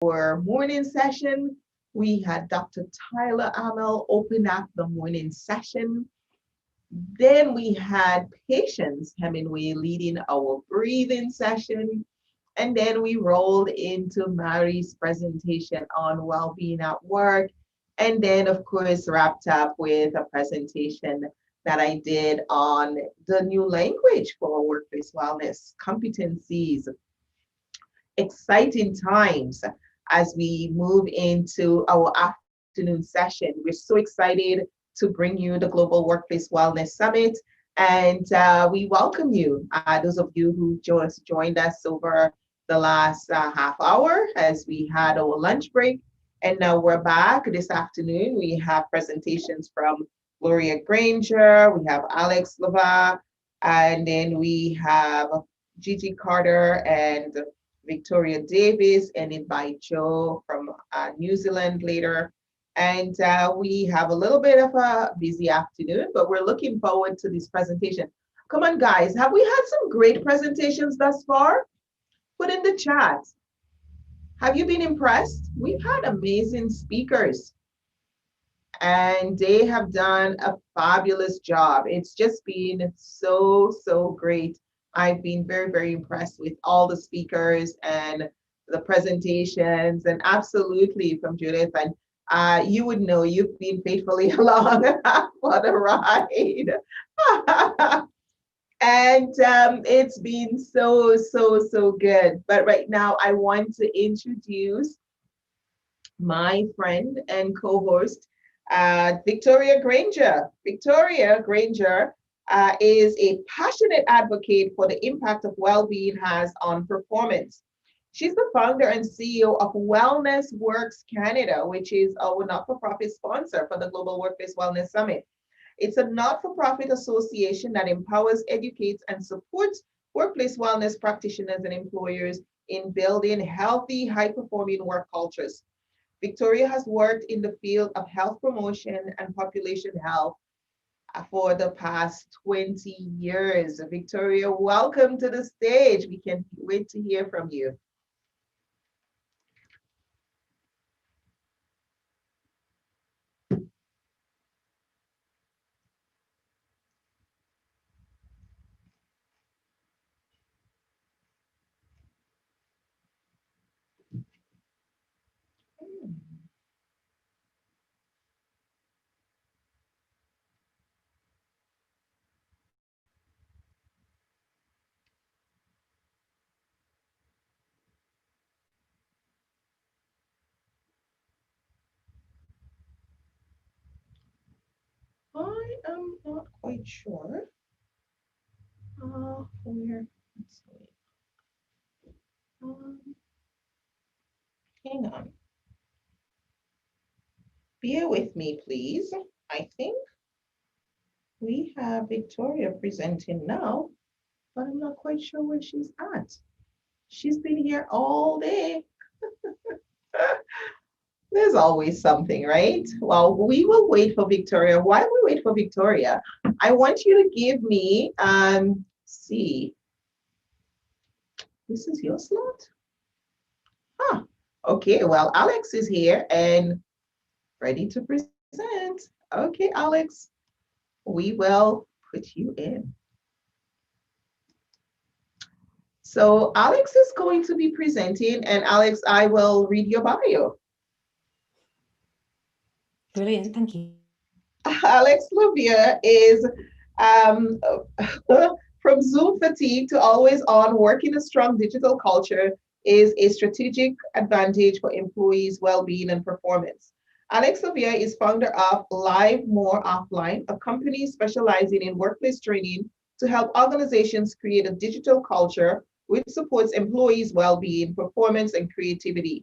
our morning session. We had Dr. Tyler Amel open up the morning session. Then we had Patience Hemingway leading our breathing session. And then we rolled into Mary's presentation on well-being at work. And then, of course, wrapped up with a presentation that I did on the new language for workplace wellness competencies. Exciting times as we move into our afternoon session. We're so excited to bring you the Global Workplace Wellness Summit. And we welcome you, those of you who just joined us over the last half hour as we had our lunch break. And now we're back this afternoon. We have presentations from Gloria Granger, we have Alex Lava, and then we have Gigi Carter and Victoria Davis, and invite Joe from New Zealand later. And we have a little bit of a busy afternoon, but we're looking forward to this presentation. Come on, guys. Have we had some great presentations thus far? Put in the chat. Have you been impressed? We've had amazing speakers, and they have done a fabulous job. It's just been so great. I've been very impressed with all the speakers and the presentations, and absolutely from Judith. And you would know you've been faithfully along for the ride. And it's been so good. But right now, I want to introduce my friend and co-host, Victoria Granger. Victoria Granger is a passionate advocate for the impact of well-being has on performance. She's the founder and CEO of Wellness Works Canada, which is our not-for-profit sponsor for the Global Workplace Wellness Summit. It's a not-for-profit association that empowers, educates, and supports workplace wellness practitioners and employers in building healthy, high-performing work cultures. Victoria has worked in the field of health promotion and population health for the past 20 years. Victoria, welcome to the stage. We can't wait to hear from you. I am not quite sure where, let's see. Hang on. Bear with me, please. I think we have Victoria presenting now, but I'm not quite sure where she's at. She's been here all day. There's always something, right? Well, we will wait for Victoria. While we wait for Victoria, I want you to give me, see, this is your slot? Huh. Okay, well, Alex is here and ready to present. Okay, Alex, we will put you in. So Alex is going to be presenting, and Alex, I will read your bio. Brilliant, thank you. Alex Lavia is from Zoom fatigue to always on, working a strong digital culture is a strategic advantage for employees' well-being and performance. Alex Lavia is founder of Live More Offline, a company specializing in workplace training to help organizations create a digital culture which supports employees' well-being, performance, and creativity.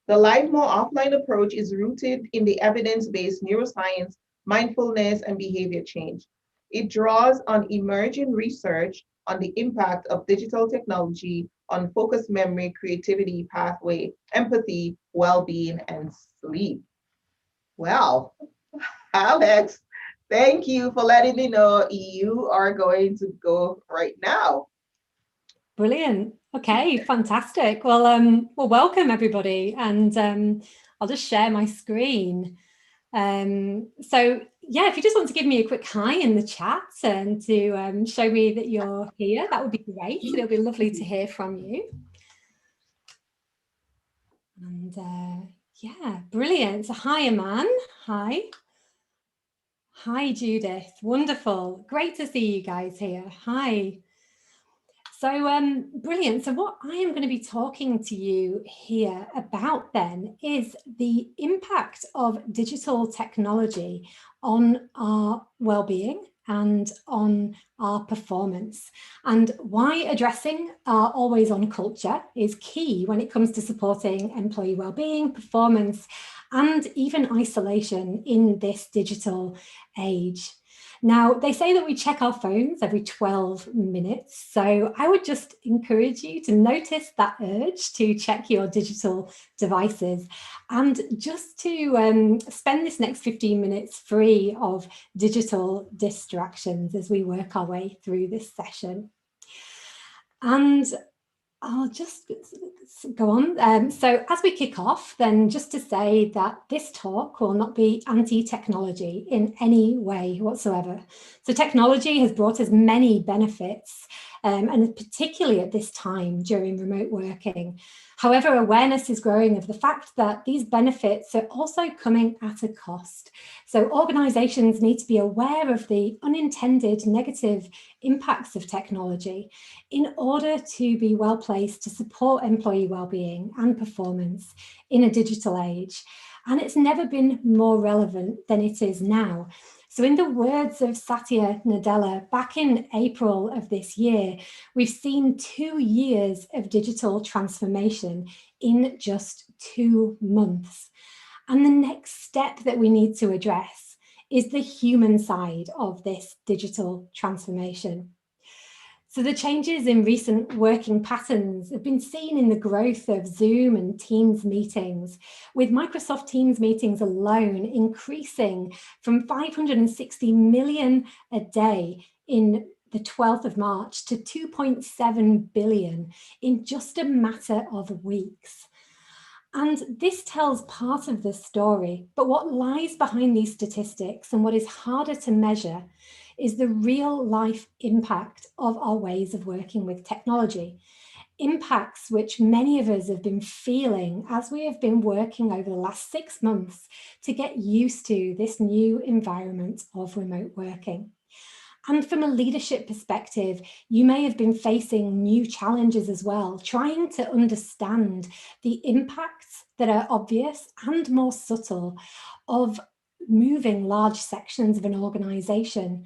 The Live More Offline approach is rooted in the evidence-based neuroscience, mindfulness, and behavior change. It draws on emerging research on the impact of digital technology on focused memory, creativity, pathway, empathy, well-being, and sleep. Well, Alex, thank you for letting me know you are going to go right now. Brilliant. Okay, fantastic. Well, welcome everybody, and I'll just share my screen. So yeah, if you just want to give me a quick hi in the chat and to show me that you're here, that would be great. It'll be lovely to hear from you. And yeah, brilliant. So hi, Aman. Hi. Hi, Judith. Wonderful. Great to see you guys here. Hi. So brilliant. So what I am going to be talking to you here about then is the impact of digital technology on our well-being and on our performance, and why addressing our always-on culture is key when it comes to supporting employee well-being, performance, and even isolation in this digital age. Now, they say that we check our phones every 12 minutes, so I would just encourage you to notice that urge to check your digital devices and just to spend this next 15 minutes free of digital distractions as we work our way through this session. And I'll just go on. So as we kick off, then just to say that this talk will not be anti-technology in any way whatsoever. So technology has brought us many benefits, and particularly at this time during remote working. However, awareness is growing of the fact that these benefits are also coming at a cost. So organisations need to be aware of the unintended negative impacts of technology in order to be well placed to support employee well-being and performance in a digital age. And it's never been more relevant than it is now. So in the words of Satya Nadella, back in April of this year, we've seen 2 years of digital transformation in just 2 months. And the next step that we need to address is the human side of this digital transformation. So the changes in recent working patterns have been seen in the growth of Zoom and Teams meetings, with Microsoft Teams meetings alone increasing from 560 million a day in the 12th of March to 2.7 billion in just a matter of weeks. And this tells part of the story, but what lies behind these statistics and what is harder to measure is the real life impact of our ways of working with technology. Impacts which many of us have been feeling as we have been working over the last 6 months to get used to this new environment of remote working. And from a leadership perspective, you may have been facing new challenges as well, trying to understand the impacts that are obvious and more subtle of moving large sections of an organization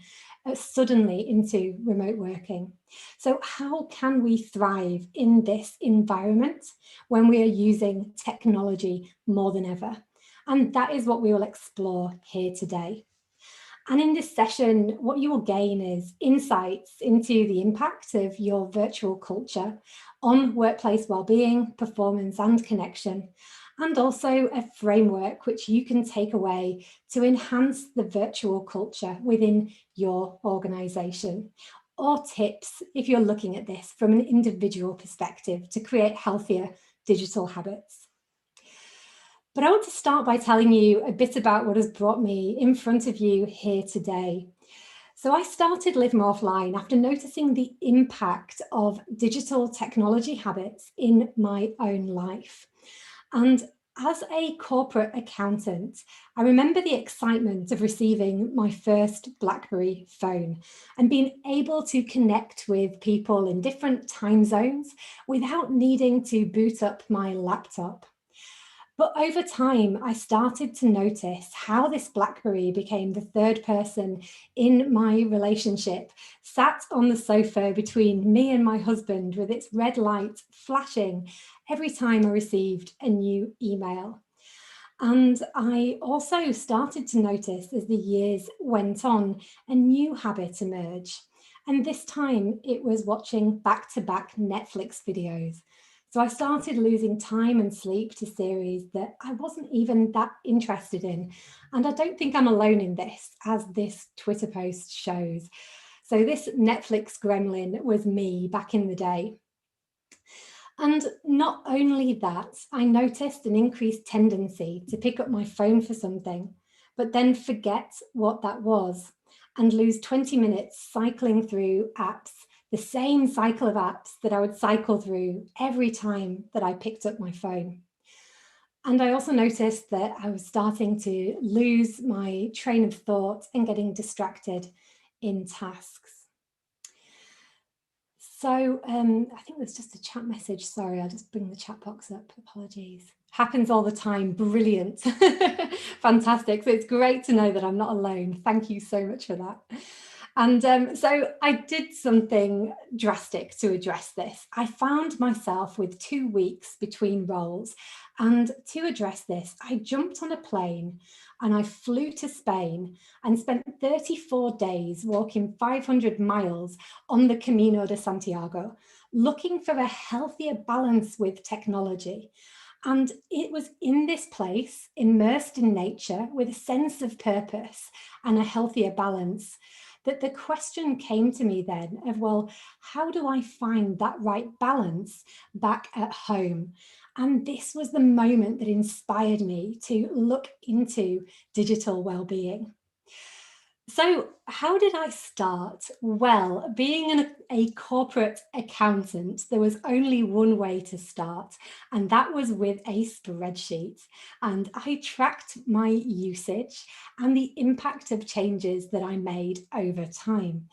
suddenly into remote working. So how can we thrive in this environment when we are using technology more than ever? And that is what we will explore here today. And in this session, what you will gain is insights into the impact of your virtual culture on workplace well-being, performance, and connection, and also a framework which you can take away to enhance the virtual culture within your organisation, or tips if you're looking at this from an individual perspective to create healthier digital habits. But I want to start by telling you a bit about what has brought me in front of you here today. So I started Live More Offline after noticing the impact of digital technology habits in my own life. And as a corporate accountant, I remember the excitement of receiving my first BlackBerry phone and being able to connect with people in different time zones without needing to boot up my laptop. But over time, I started to notice how this BlackBerry became the third person in my relationship, sat on the sofa between me and my husband with its red light flashing every time I received a new email. And I also started to notice as the years went on, a new habit emerged. And this time it was watching back-to-back Netflix videos. So I started losing time and sleep to series that I wasn't even that interested in. And I don't think I'm alone in this, as this Twitter post shows. So this Netflix gremlin was me back in the day. And not only that, I noticed an increased tendency to pick up my phone for something, but then forget what that was and lose 20 minutes cycling through apps, the same cycle of apps that I would cycle through every time that I picked up my phone. And I also noticed that I was starting to lose my train of thought and getting distracted in tasks. So I think there's just a chat message. Sorry, I'll just bring the chat box up. Apologies. Happens all the time. Brilliant. Fantastic. So it's great to know that I'm not alone. Thank you so much for that. And so I did something drastic to address this. I found myself with 2 weeks between roles. And to address this, I jumped on a plane and I flew to Spain and spent 34 days walking 500 miles on the Camino de Santiago, looking for a healthier balance with technology. And it was in this place, immersed in nature, with a sense of purpose and a healthier balance, that the question came to me then of, well, how do I find that right balance back at home? And this was the moment that inspired me to look into digital well-being. So how did I start? Well, being a corporate accountant, there was only one way to start, and that was with a spreadsheet. And I tracked my usage and the impact of changes that I made over time.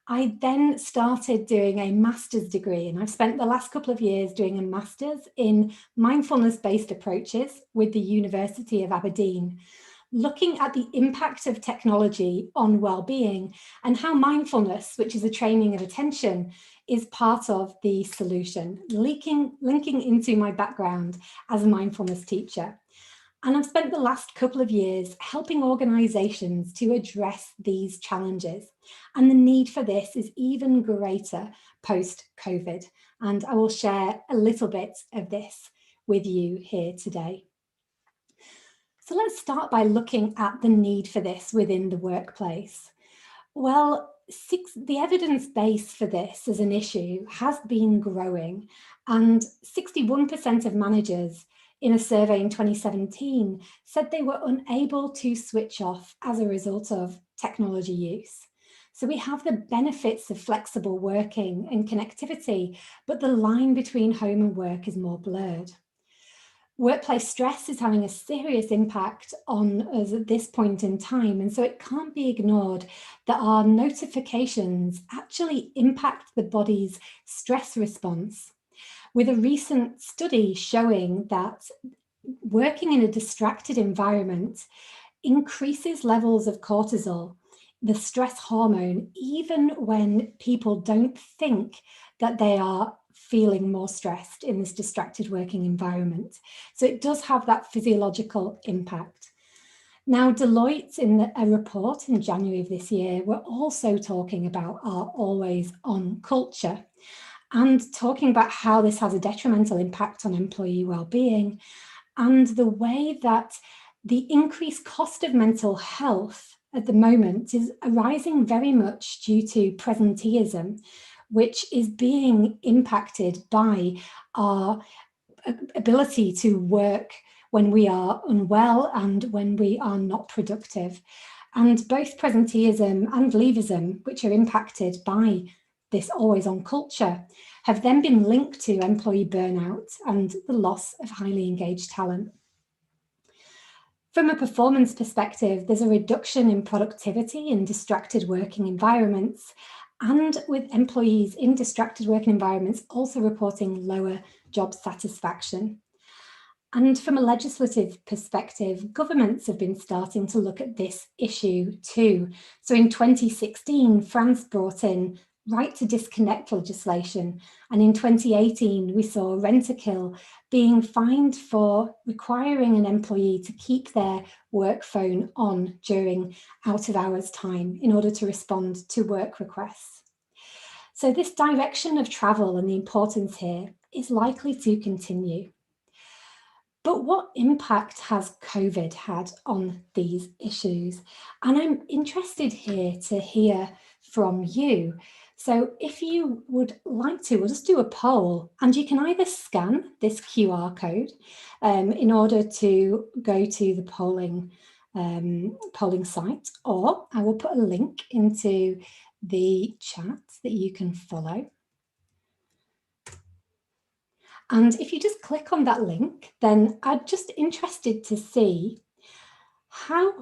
I then started doing a master's degree, and I've spent the last couple of years doing a master's in mindfulness-based approaches with the University of Aberdeen, looking at the impact of technology on well-being and how mindfulness, which is a training of attention, is part of the solution, linking into my background as a mindfulness teacher. And I've spent the last couple of years helping organisations to address these challenges. And the need for this is even greater post-COVID. And I will share a little bit of this with you here today. So let's start by looking at the need for this within the workplace. Well, the evidence base for this as an issue has been growing, and 61% of managers in a survey in 2017 said they were unable to switch off as a result of technology use. So we have the benefits of flexible working and connectivity, but the line between home and work is more blurred. Workplace stress is having a serious impact on us at this point in time, and so it can't be ignored that our notifications actually impact the body's stress response, with a recent study showing that working in a distracted environment increases levels of cortisol, the stress hormone, even when people don't think that they are feeling more stressed in this distracted working environment. So it does have that physiological impact. Now, Deloitte, in a report in January of this year, were also talking about our always on culture and talking about how this has a detrimental impact on employee well-being and the way that the increased cost of mental health at the moment is arising very much due to presenteeism, which is being impacted by our ability to work when we are unwell and when we are not productive. And both presenteeism and leaveism, which are impacted by this always on culture, have then been linked to employee burnout and the loss of highly engaged talent. From a performance perspective, there's a reduction in productivity in distracted working environments, and with employees in distracted working environments also reporting lower job satisfaction. And from a legislative perspective, governments have been starting to look at this issue too. So in 2016, France brought in right to disconnect legislation. And in 2018, we saw Rentokil being fined for requiring an employee to keep their work phone on during out of hours time in order to respond to work requests. So this direction of travel and the importance here is likely to continue. But what impact has COVID had on these issues? And I'm interested here to hear from you. So if you would like to, we'll just do a poll, and you can either scan this QR code in order to go to the polling site, or I will put a link into the chat that you can follow. And if you just click on that link, then I'm just interested to see, how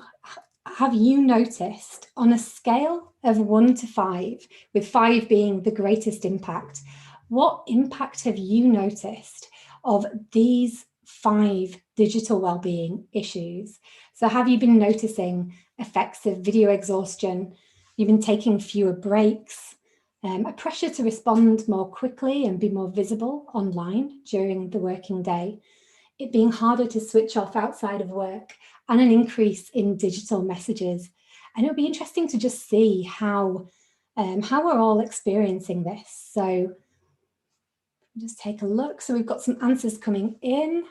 have you noticed, on a scale of 1 to 5, with 5 being the greatest impact, what impact have you noticed of these 5 digital wellbeing issues? So have you been noticing effects of video exhaustion? You've been taking fewer breaks, a pressure to respond more quickly and be more visible online during the working day, it being harder to switch off outside of work, and an increase in digital messages. And it'll be interesting to just see how we're all experiencing this. So just take a look. So we've got some answers coming in.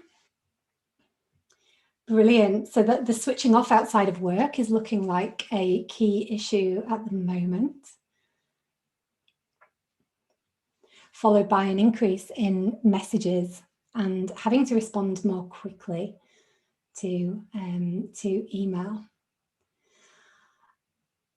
Brilliant. So that the switching off outside of work is looking like a key issue at the moment, followed by an increase in messages and having to respond more quickly to email.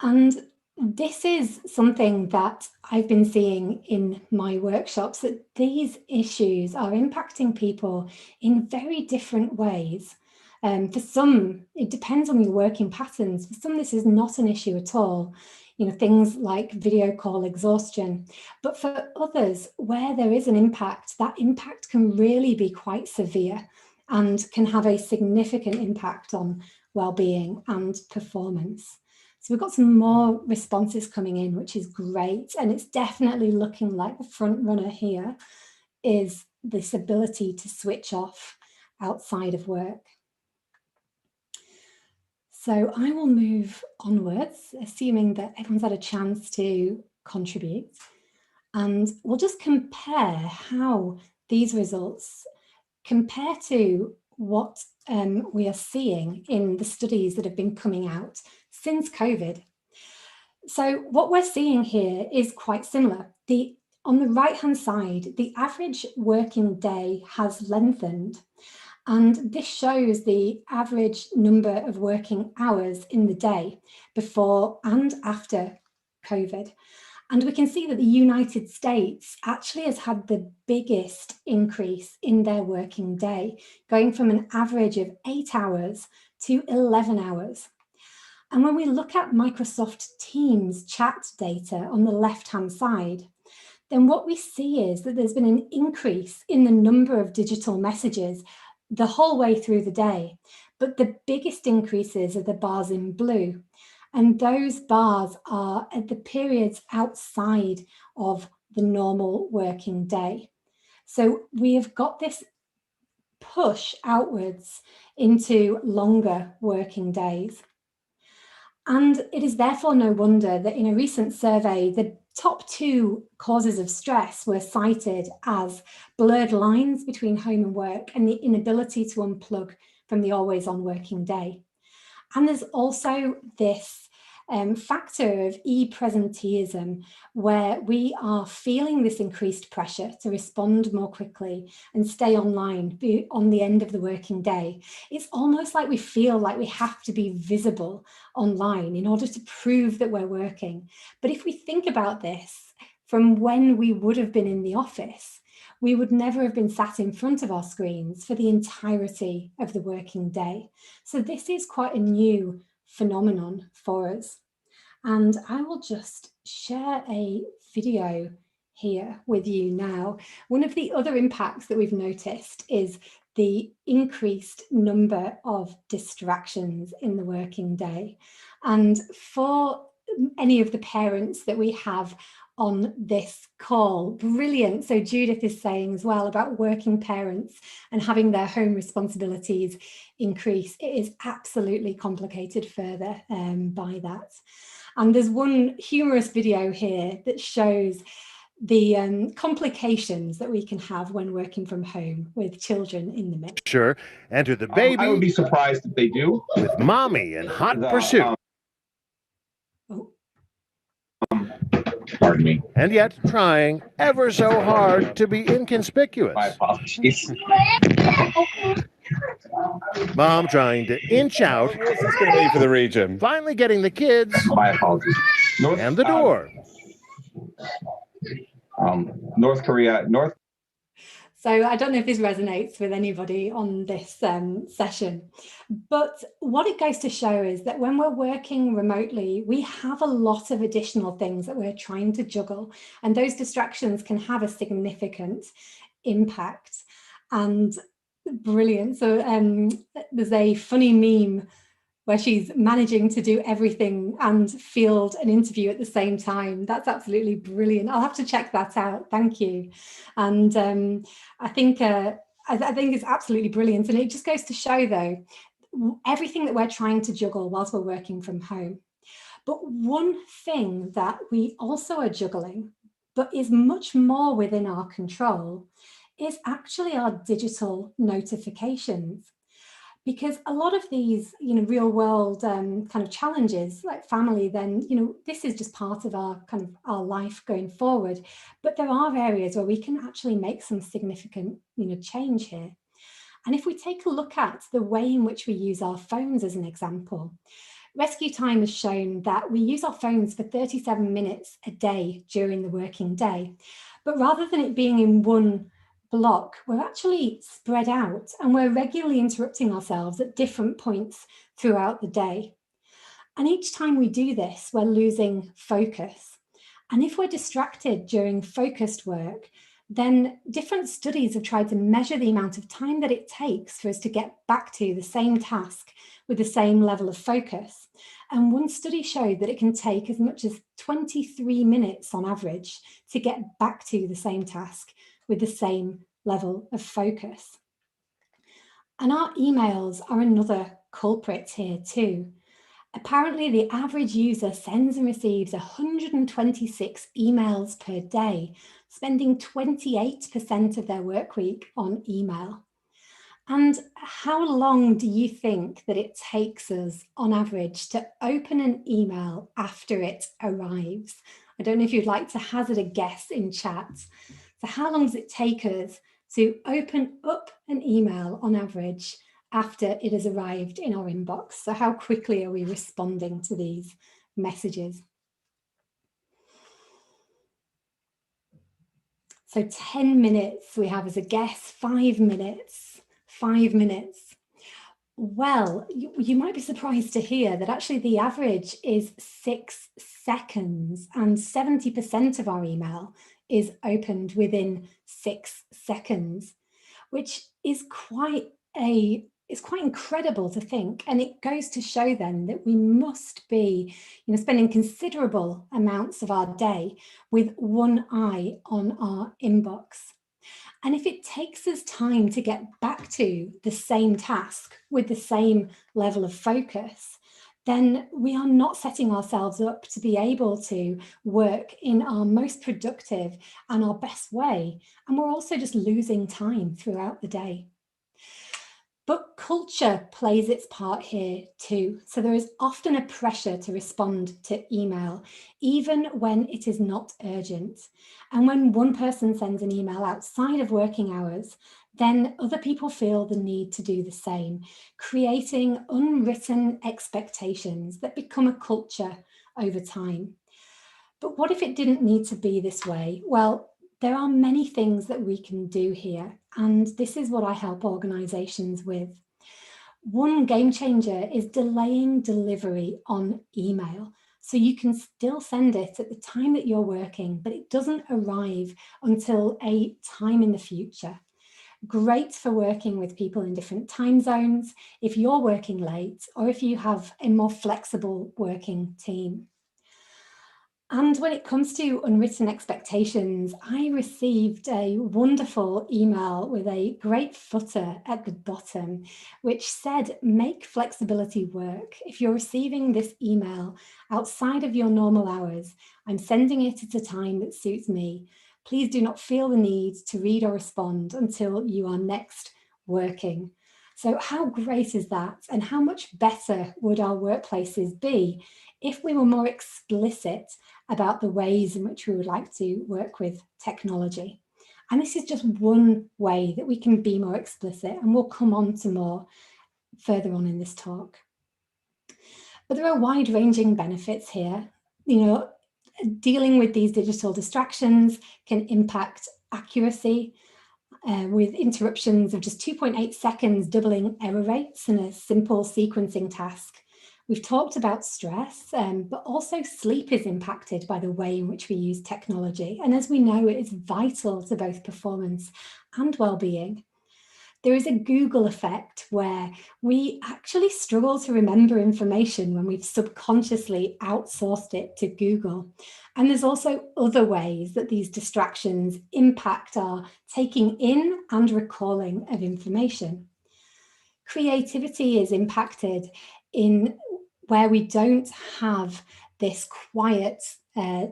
And this is something that I've been seeing in my workshops, that these issues are impacting people in very different ways. For some, it depends on your working patterns. For some, this is not an issue at all. You know, things like video call exhaustion. But for others, where there is an impact, that impact can really be quite severe and can have a significant impact on well-being and performance. So we've got some more responses coming in, which is great. And it's definitely looking like the front runner here is this ability to switch off outside of work. So I will move onwards, assuming that everyone's had a chance to contribute. And we'll just compare how these results compare to what we are seeing in the studies that have been coming out since COVID. So what we're seeing here is quite similar. On the right-hand side, the average working day has lengthened, and this shows the average number of working hours in the day before and after COVID. And we can see that the United States actually has had the biggest increase in their working day, going from an average of 8 hours to 11 hours. And when we look at Microsoft Teams chat data on the left-hand side, then what we see is that there's been an increase in the number of digital messages the whole way through the day. But the biggest increases are the bars in blue. And those bars are at the periods outside of the normal working day. So we have got this push outwards into longer working days. And it is therefore no wonder that in a recent survey, the top 2 causes of stress were cited as blurred lines between home and work and the inability to unplug from the always on working day. And there's also this factor of e-presenteeism, where we are feeling this increased pressure to respond more quickly and stay online on the end of the working day. It's almost like we feel like we have to be visible online in order to prove that we're working. But if we think about this from when we would have been in the office, we would never have been sat in front of our screens for the entirety of the working day. So this is quite a new phenomenon for us. And I will just share a video here with you now. One of the other impacts that we've noticed is the increased number of distractions in the working day. And for any of the parents that we have on this call, brilliant. So Judith is saying as well about working parents and having their home responsibilities increase. It is absolutely complicated further by that. And there's one humorous video here that shows the complications that we can have when working from home with children in the mix. Sure, enter the baby. I would be surprised if they do. With mommy in hot pursuit. Pardon me. and yet trying ever so hard to be inconspicuous. My apologies. Mom trying to inch out, What's this going to be for the region? finally getting the kids My apologies. and the door. North Korea. So I don't know if this resonates with anybody on this session, but what it goes to show is that when we're working remotely, we have a lot of additional things that we're trying to juggle, and those distractions can have a significant impact. And brilliant. So there's a funny meme where she's managing to do everything and field an interview at the same time. That's absolutely brilliant. I'll have to check that out. Thank you. And I think it's absolutely brilliant. And it just goes to show, though, everything that we're trying to juggle whilst we're working from home. But one thing that we also are juggling, but is much more within our control, is actually our digital notifications. Because a lot of these, real world kind of challenges like family, then, this is just part of our our life going forward. But there are areas where we can actually make some significant, change here. And if we take a look at the way in which we use our phones as an example, Rescue Time has shown that we use our phones for 37 minutes a day during the working day. But rather than it being in one block, we're actually spread out and we're regularly interrupting ourselves at different points throughout the day. And each time we do this, we're losing focus. And if we're distracted during focused work, then different studies have tried to measure the amount of time that it takes for us to get back to the same task with the same level of focus. And one study showed that it can take as much as 23 minutes on average to get back to the same task with the same level of focus. And our emails are another culprit here too. Apparently, the average user sends and receives 126 emails per day, spending 28% of their work week on email. And how long do you think that it takes us on average to open an email after it arrives? I don't know if you'd like to hazard a guess in chat. So how long does it take us to open up an email on average after it has arrived in our inbox? So how quickly are we responding to these messages? So 10 minutes we have as a guess, 5 minutes, 5 minutes. Well, you might be surprised to hear that actually the average is 6 seconds, and 70% of our email is opened within 6 seconds, which is quite incredible to think. And it goes to show then that we must be, spending considerable amounts of our day with one eye on our inbox. And if it takes us time to get back to the same task with the same level of focus, then we are not setting ourselves up to be able to work in our most productive and our best way. And we're also just losing time throughout the day. But culture plays its part here too. So there is often a pressure to respond to email, even when it is not urgent. And when one person sends an email outside of working hours, then other people feel the need to do the same, creating unwritten expectations that become a culture over time. But what if it didn't need to be this way? Well, there are many things that we can do here, and this is what I help organizations with. One game changer is delaying delivery on email. So you can still send it at the time that you're working, but it doesn't arrive until a time in the future. Great for working with people in different time zones, if you're working late, or if you have a more flexible working team. And when it comes to unwritten expectations, I received a wonderful email with a great footer at the bottom, which said, make flexibility work. If you're receiving this email outside of your normal hours, I'm sending it at a time that suits me. Please do not feel the need to read or respond until you are next working. So how great is that? And how much better would our workplaces be if we were more explicit about the ways in which we would like to work with technology. And this is just one way that we can be more explicit, and we'll come on to more further on in this talk. But there are wide-ranging benefits here. You know, dealing with these digital distractions can impact accuracy, with interruptions of just 2.8 seconds, doubling error rates in a simple sequencing task. We've talked about stress, but also sleep is impacted by the way in which we use technology. And as we know, it is vital to both performance and well-being. There is a Google effect where we actually struggle to remember information when we've subconsciously outsourced it to Google. And there's also other ways that these distractions impact our taking in and recalling of information. Creativity is impacted in where we don't have this quiet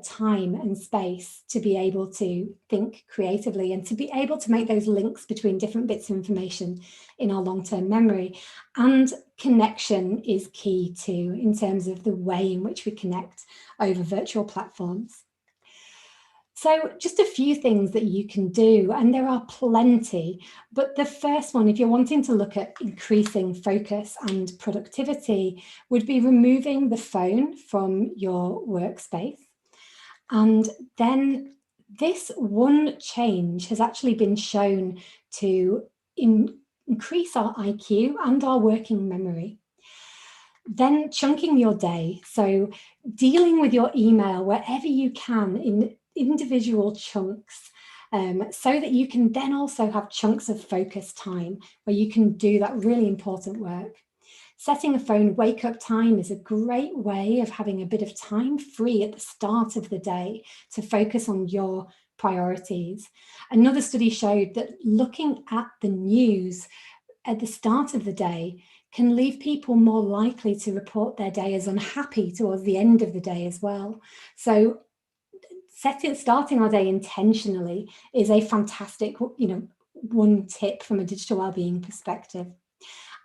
time and space to be able to think creatively and to be able to make those links between different bits of information in our long-term memory. And connection is key too, in terms of the way in which we connect over virtual platforms. So just a few things that you can do, and there are plenty, but the first one, if you're wanting to look at increasing focus and productivity, would be removing the phone from your workspace. And then this one change has actually been shown to increase our IQ and our working memory. Then chunking your day, so dealing with your email wherever you can in individual chunks, so that you can then also have chunks of focus time where you can do that really important work. Setting a phone wake-up time is a great way of having a bit of time free at the start of the day to focus on your priorities. Another study showed that looking at the news at the start of the day can leave people more likely to report their day as unhappy towards the end of the day as well. So starting our day intentionally is a fantastic, one tip from a digital wellbeing perspective.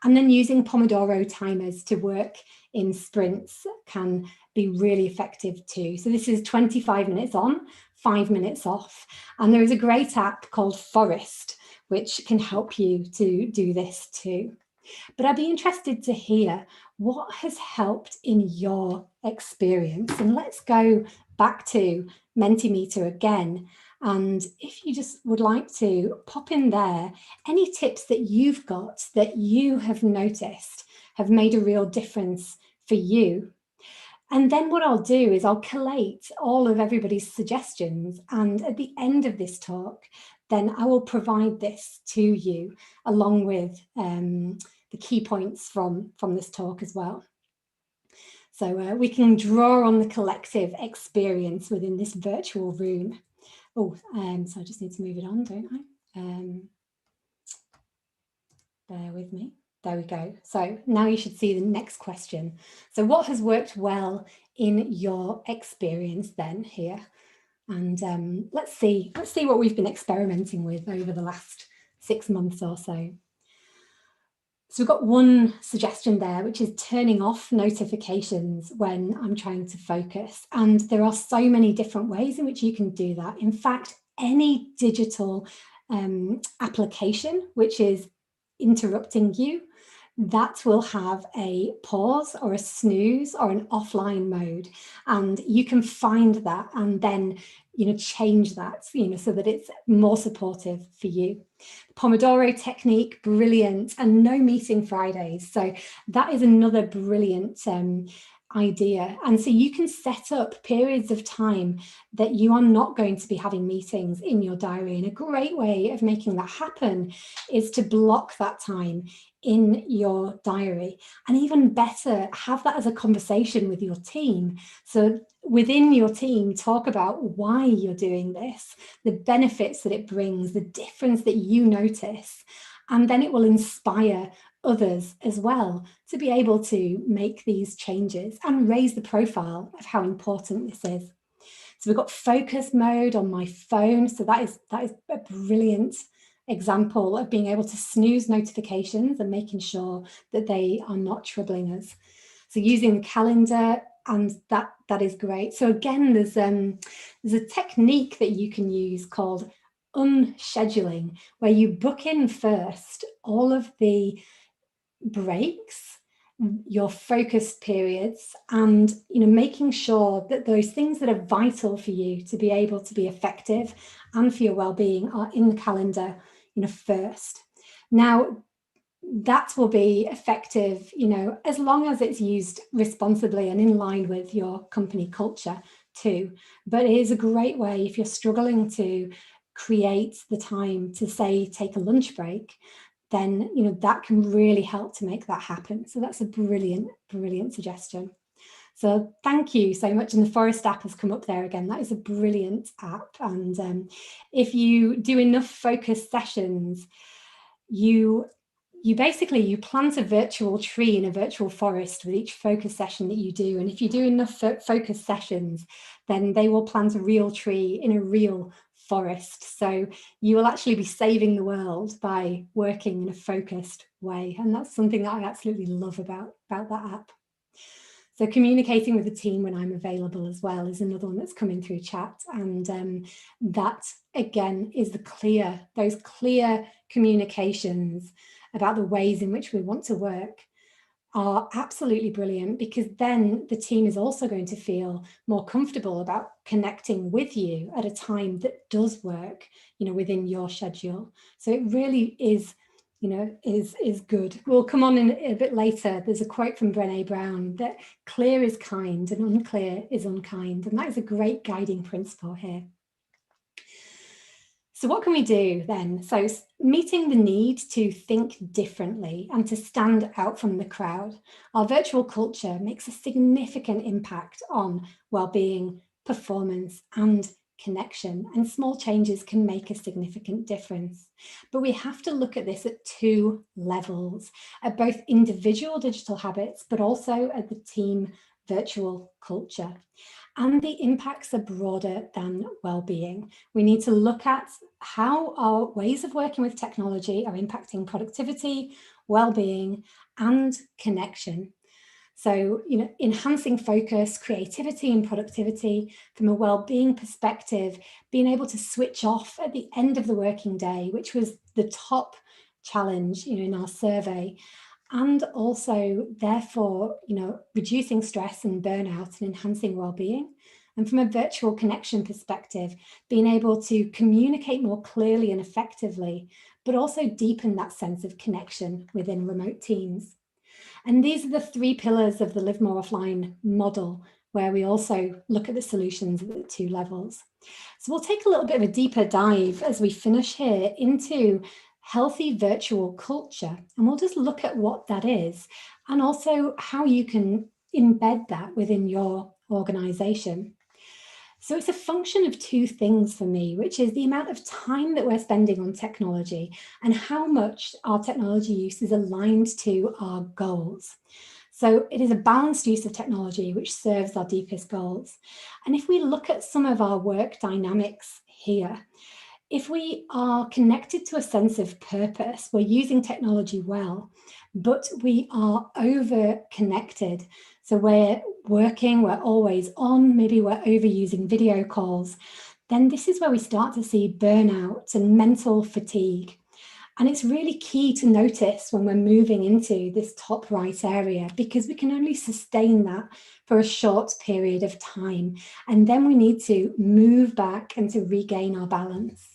And then using Pomodoro timers to work in sprints can be really effective too. So this is 25 minutes on, 5 minutes off. And there is a great app called Forest, which can help you to do this too. But I'd be interested to hear what has helped in your experience. And let's go back to Mentimeter again. And if you just would like to pop in there, any tips that you've got that you have noticed have made a real difference for you. And then what I'll do is I'll collate all of everybody's suggestions. And at the end of this talk, then I will provide this to you along with the key points from this talk as well. So we can draw on the collective experience within this virtual room. Oh, so I just need to move it on, don't I? Bear with me. There we go. So now you should see the next question. So what has worked well in your experience then here? And let's see what we've been experimenting with over the last 6 months or so. So we've got one suggestion there, which is turning off notifications when I'm trying to focus. And there are so many different ways in which you can do that. In fact, any digital application which is interrupting you, that will have a pause or a snooze or an offline mode. And you can find that and then change that, so that it's more supportive for you. Pomodoro technique, brilliant, and no meeting Fridays. So that is another brilliant idea. And so you can set up periods of time that you are not going to be having meetings in your diary. And a great way of making that happen is to block that time in your diary, and even better, have that as a conversation with your team. So within your team, talk about why you're doing this, the benefits that it brings, the difference that you notice, and then it will inspire others as well to be able to make these changes and raise the profile of how important this is. So we've got focus mode on my phone. So that is a brilliant example of being able to snooze notifications and making sure that they are not troubling us. So using the calendar, And that is great. So again, there's a technique that you can use called unscheduling, where you book in first all of the breaks, your focused periods, and making sure that those things that are vital for you to be able to be effective and for your well-being are in the calendar first. Now, that will be effective, as long as it's used responsibly and in line with your company culture too. But it is a great way if you're struggling to create the time to, say, take a lunch break, then that can really help to make that happen. So that's a brilliant suggestion. So thank you so much. And the Forest app has come up there again. That is a brilliant app. And if you do enough focus sessions, you plant a virtual tree in a virtual forest with each focus session that you do. And if you do enough focus sessions, then they will plant a real tree in a real forest. So you will actually be saving the world by working in a focused way. And that's something that I absolutely love about that app. So communicating with the team when I'm available as well is another one that's coming through chat. And that, again, is those clear communications about the ways in which we want to work are absolutely brilliant, because then the team is also going to feel more comfortable about connecting with you at a time that does work, within your schedule. So it really is, is good. We'll come on in a bit later. There's a quote from Brené Brown that clear is kind and unclear is unkind. And that is a great guiding principle here. So what can we do then? So meeting the need to think differently and to stand out from the crowd. Our virtual culture makes a significant impact on well-being, performance, and connection, and small changes can make a significant difference. But we have to look at this at two levels, at both individual digital habits, but also at the team virtual culture. And the impacts are broader than well-being. We need to look at how our ways of working with technology are impacting productivity, well-being, and connection. So, enhancing focus, creativity, and productivity from a well-being perspective, being able to switch off at the end of the working day, which was the top challenge, in our survey. And also, therefore, reducing stress and burnout and enhancing well-being. And from a virtual connection perspective, being able to communicate more clearly and effectively, but also deepen that sense of connection within remote teams. And these are the three pillars of the Live More Offline model, where we also look at the solutions at the two levels. So we'll take a little bit of a deeper dive as we finish here into healthy virtual culture. And we'll just look at what that is and also how you can embed that within your organization. So it's a function of two things for me, which is the amount of time that we're spending on technology and how much our technology use is aligned to our goals. So it is a balanced use of technology which serves our deepest goals. And if we look at some of our work dynamics here, if we are connected to a sense of purpose, we're using technology well, but we are over connected. So we're working, we're always on, maybe we're overusing video calls, then this is where we start to see burnout and mental fatigue. And it's really key to notice when we're moving into this top right area, because we can only sustain that for a short period of time. And then we need to move back and to regain our balance.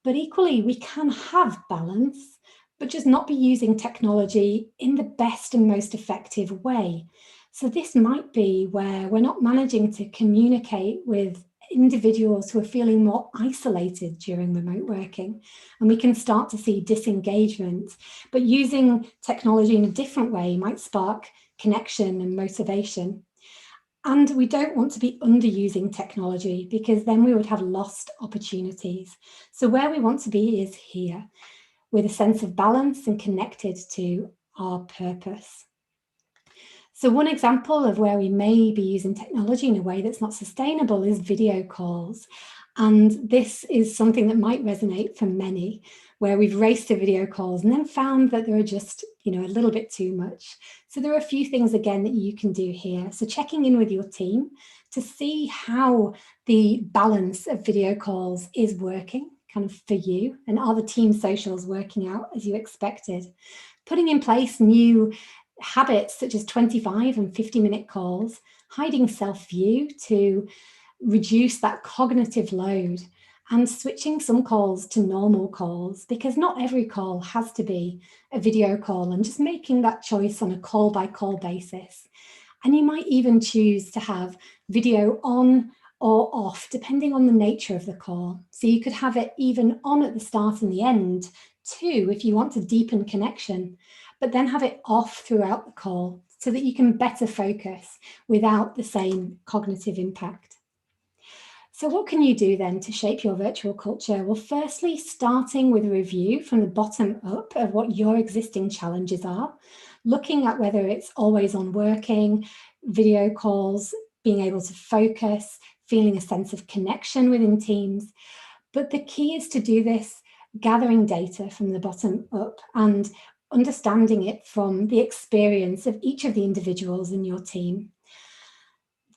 But equally, we can have balance, but just not be using technology in the best and most effective way. So this might be where we're not managing to communicate with individuals who are feeling more isolated during remote working, and we can start to see disengagement, but using technology in a different way might spark connection and motivation. And we don't want to be underusing technology, because then we would have lost opportunities. So where we want to be is here, with a sense of balance and connected to our purpose. So one example of where we may be using technology in a way that's not sustainable is video calls. And this is something that might resonate for many, where we've raced to video calls and then found that there are just, a little bit too much. So there are a few things, again, that you can do here. So checking in with your team to see how the balance of video calls is working kind of for you, and are the team socials working out as you expected? Putting in place new habits such as 25 and 50-minute calls, hiding self-view to reduce that cognitive load, and switching some calls to normal calls, because not every call has to be a video call, and just making that choice on a call-by-call basis. And you might even choose to have video on or off, depending on the nature of the call. So you could have it even on at the start and the end too, if you want to deepen connection, but then have it off throughout the call so that you can better focus without the same cognitive impact. So what can you do then to shape your virtual culture? Well, firstly, starting with a review from the bottom up of what your existing challenges are, looking at whether it's always on working, video calls, being able to focus, feeling a sense of connection within teams. But the key is to do this gathering data from the bottom up and understanding it from the experience of each of the individuals in your team.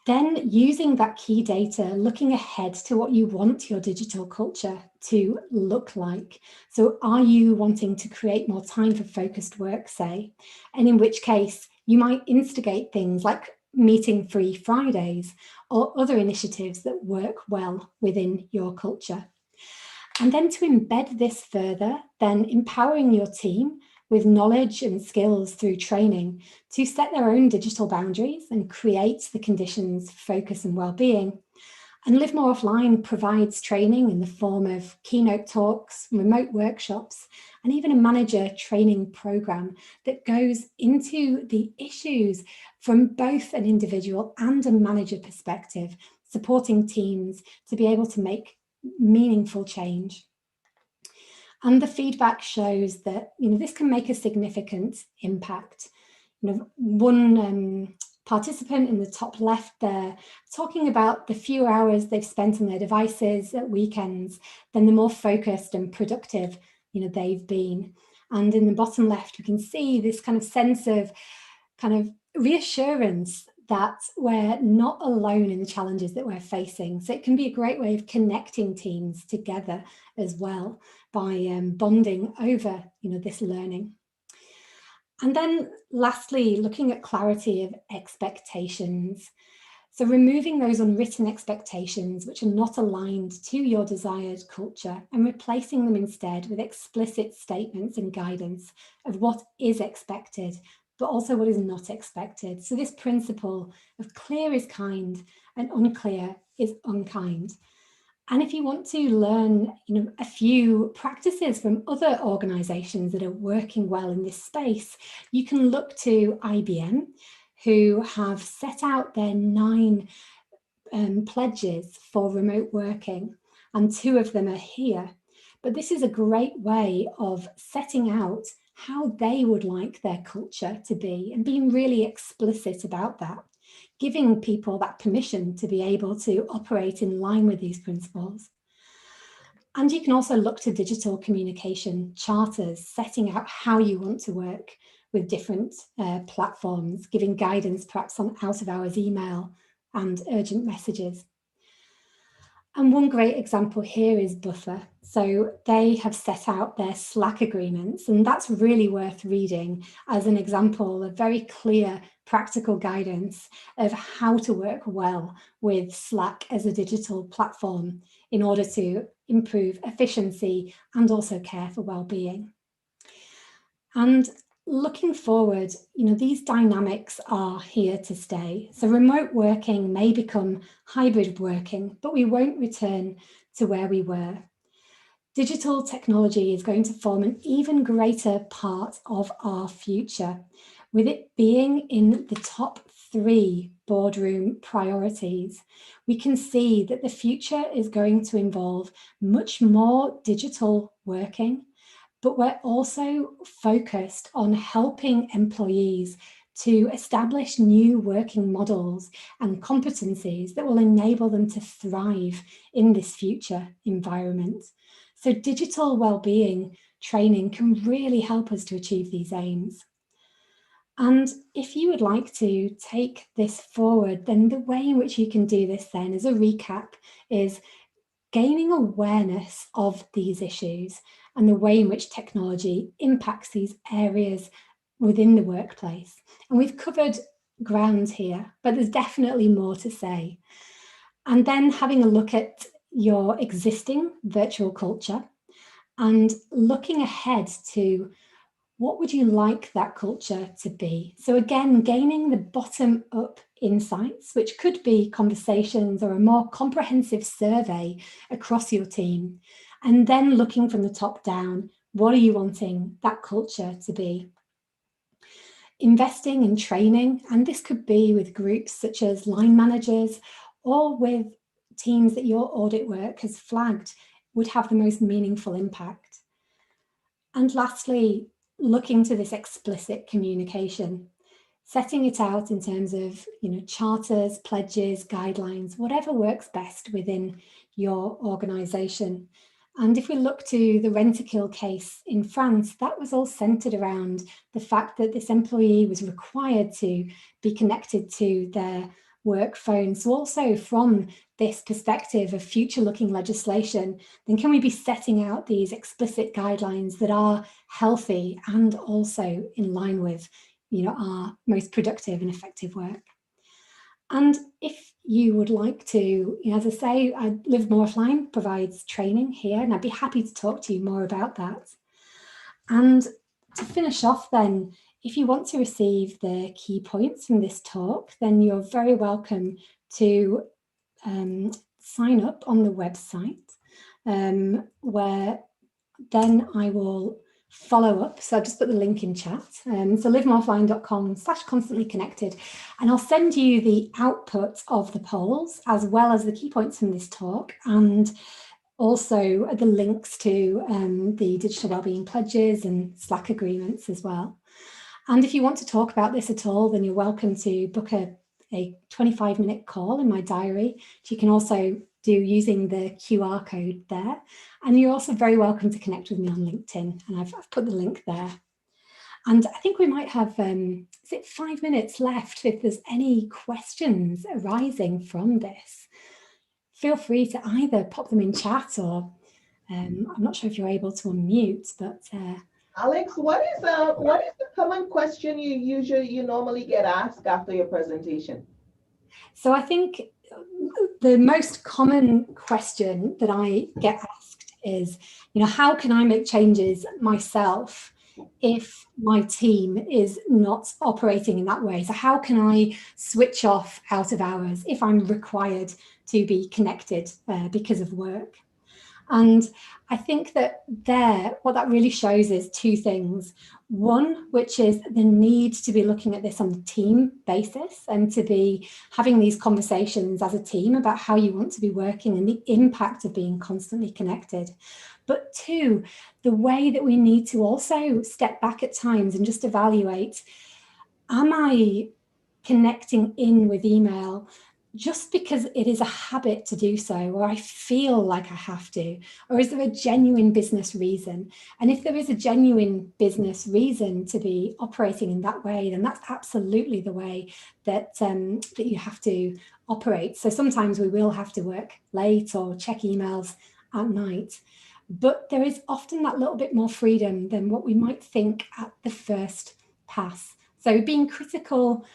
Then using that key data, looking ahead to what you want your digital culture to look like. So are you wanting to create more time for focused work, say? And in which case you might instigate things like meeting-free Fridays or other initiatives that work well within your culture. And then to embed this further, then empowering your team with knowledge and skills through training to set their own digital boundaries and create the conditions for focus and well-being. And Live More Offline provides training in the form of keynote talks, remote workshops, and even a manager training program that goes into the issues from both an individual and a manager perspective, supporting teams to be able to make meaningful change. And the feedback shows that, this can make a significant impact. One participant in the top left there talking about the fewer hours they've spent on their devices at weekends, then the more focused and productive, they've been. And in the bottom left, we can see this kind of sense of kind of reassurance that we're not alone in the challenges that we're facing. So it can be a great way of connecting teams together as well by bonding over, this learning. And then lastly, looking at clarity of expectations. So removing those unwritten expectations which are not aligned to your desired culture and replacing them instead with explicit statements and guidance of what is expected, but also what is not expected. So this principle of clear is kind and unclear is unkind. And if you want to learn, a few practices from other organizations that are working well in this space, you can look to IBM, who have set out their 9 pledges for remote working, and 2 of them are here. But this is a great way of setting out how they would like their culture to be and being really explicit about that, giving people that permission to be able to operate in line with these principles. And you can also look to digital communication charters, setting out how you want to work with different platforms, giving guidance perhaps on out-of-hours email and urgent messages. And one great example here is Buffer. So they have set out their Slack agreements, and that's really worth reading as an example of very clear practical guidance of how to work well with Slack as a digital platform in order to improve efficiency and also care for well-being. And looking forward, these dynamics are here to stay. So remote working may become hybrid working, but we won't return to where we were. Digital technology is going to form an even greater part of our future, with it being in the top 3 boardroom priorities. We can see that the future is going to involve much more digital working, but we're also focused on helping employees to establish new working models and competencies that will enable them to thrive in this future environment. So digital well-being training can really help us to achieve these aims. And if you would like to take this forward, then the way in which you can do this then, as a recap, is gaining awareness of these issues and the way in which technology impacts these areas within the workplace. And we've covered ground here, but there's definitely more to say. And then having a look at your existing virtual culture and looking ahead to what would you like that culture to be? So again, gaining the bottom up insights, which could be conversations or a more comprehensive survey across your team. And then looking from the top down, what are you wanting that culture to be? Investing in training, and this could be with groups such as line managers or with teams that your audit work has flagged would have the most meaningful impact. And lastly, looking to this explicit communication, setting it out in terms of, charters, pledges, guidelines, whatever works best within your organisation. And if we look to the Rentokil case in France, that was all centred around the fact that this employee was required to be connected to their work phone. So also from this perspective of future-looking legislation, then can we be setting out these explicit guidelines that are healthy and also in line with, our most productive and effective work? And if you would like to, as I say, Live More Offline provides training here, and I'd be happy to talk to you more about that. And to finish off then, if you want to receive the key points from this talk, then you're very welcome to sign up on the website, where then I will follow up. So I'll just put the link in chat. So livemoreoffline.com/constantly connected. And I'll send you the output of the polls as well as the key points from this talk, and also the links to the digital wellbeing pledges and Slack agreements as well. And if you want to talk about this at all, then you're welcome to book a 25-minute call in my diary, which you can also do using the QR code there. And you're also very welcome to connect with me on LinkedIn, and I've put the link there. And I think we might have, 5 minutes left if there's any questions arising from this. Feel free to either pop them in chat or I'm not sure if you're able to unmute, but Alex, what is the common question you normally get asked after your presentation? So I think the most common question that I get asked is, how can I make changes myself if my team is not operating in that way? So how can I switch off out of hours if I'm required to be connected because of work? And I think that what that really shows is two things. One, which is the need to be looking at this on a team basis and to be having these conversations as a team about how you want to be working and the impact of being constantly connected. But two, the way that we need to also step back at times and just evaluate, am I connecting in with email just because it is a habit to do so, or I feel like I have to, or is there a genuine business reason? And if there is a genuine business reason to be operating in that way, then that's absolutely the way that that you have to operate. So sometimes we will have to work late or check emails at night, but there is often that little bit more freedom than what we might think at the first pass. So being critical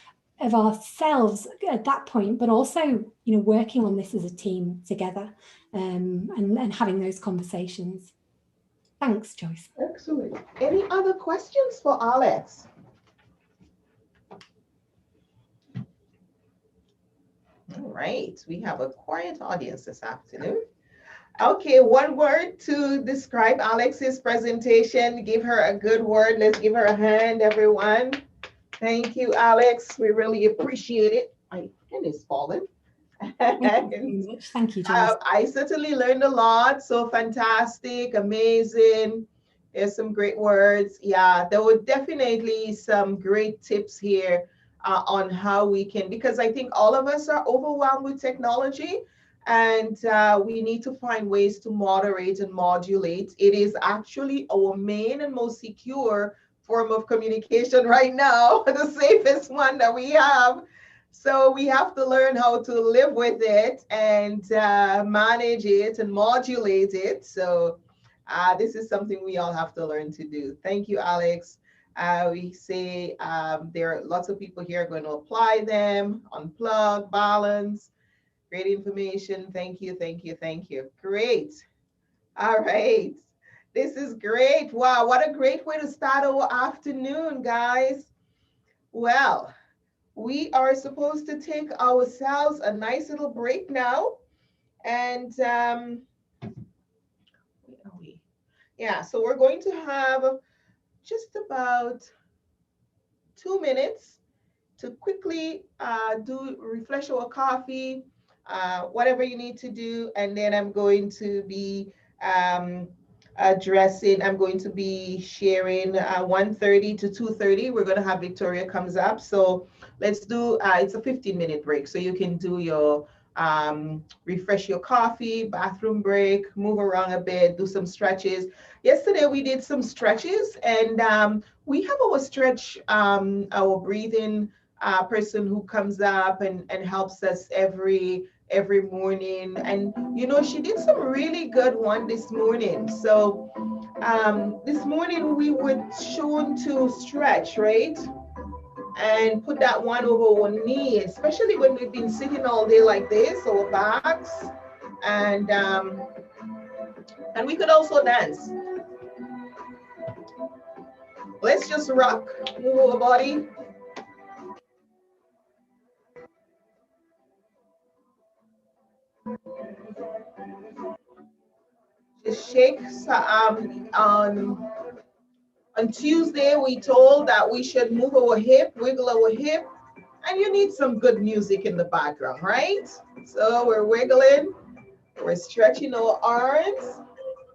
of ourselves at that point, but also, working on this as a team together, and having those conversations. Thanks, Joyce. Excellent. Any other questions for Alex? All right, we have a quiet audience this afternoon. Okay, one word to describe Alex's presentation. Give her a good word. Let's give her a hand, everyone. Thank you, Alex. We really appreciate it. My pen is falling. Thank you very much. Thank you, Joyce. I certainly learned a lot. So fantastic, amazing. There's some great words. Yeah, there were definitely some great tips here on how we can, because I think all of us are overwhelmed with technology. And we need to find ways to moderate and modulate. It is actually our main and most secure form of communication right now, the safest one that we have. So we have to learn how to live with it and manage it and modulate it. So this is something we all have to learn to do. Thank you, Alex. We say there are lots of people here going to apply them, unplug, balance. Great information. Thank you, thank you, thank you. Great. All right. This is great. Wow, what a great way to start our afternoon, guys. Well, we are supposed to take ourselves a nice little break now. And where are we? Yeah, so we're going to have just about 2 minutes to quickly refresh our coffee, whatever you need to do. And then I'm going to be I'm going to be sharing 1:30 to 2:30. We're going to have Victoria comes up. So let's do, it's a 15-minute break. So you can do your, refresh your coffee, bathroom break, move around a bit, do some stretches. Yesterday we did some stretches, and we have our stretch, our breathing person who comes up and helps us every morning. And you know, she did some really good one this morning. So this morning we were shown to stretch, right? And put that one over our knee, especially when we've been sitting all day like this, our backs. And and we could also dance. Let's just rock, move our body. Just shake. On Tuesday, we told that we should move our hip, wiggle our hip, and you need some good music in the background, right? So we're wiggling, we're stretching our arms.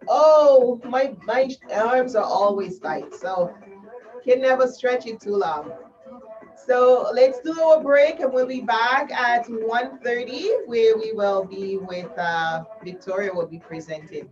Oh, my arms are always tight, so can never stretch it too long. So let's do our break, and we'll be back at 1:30, where we will be with Victoria will be presenting.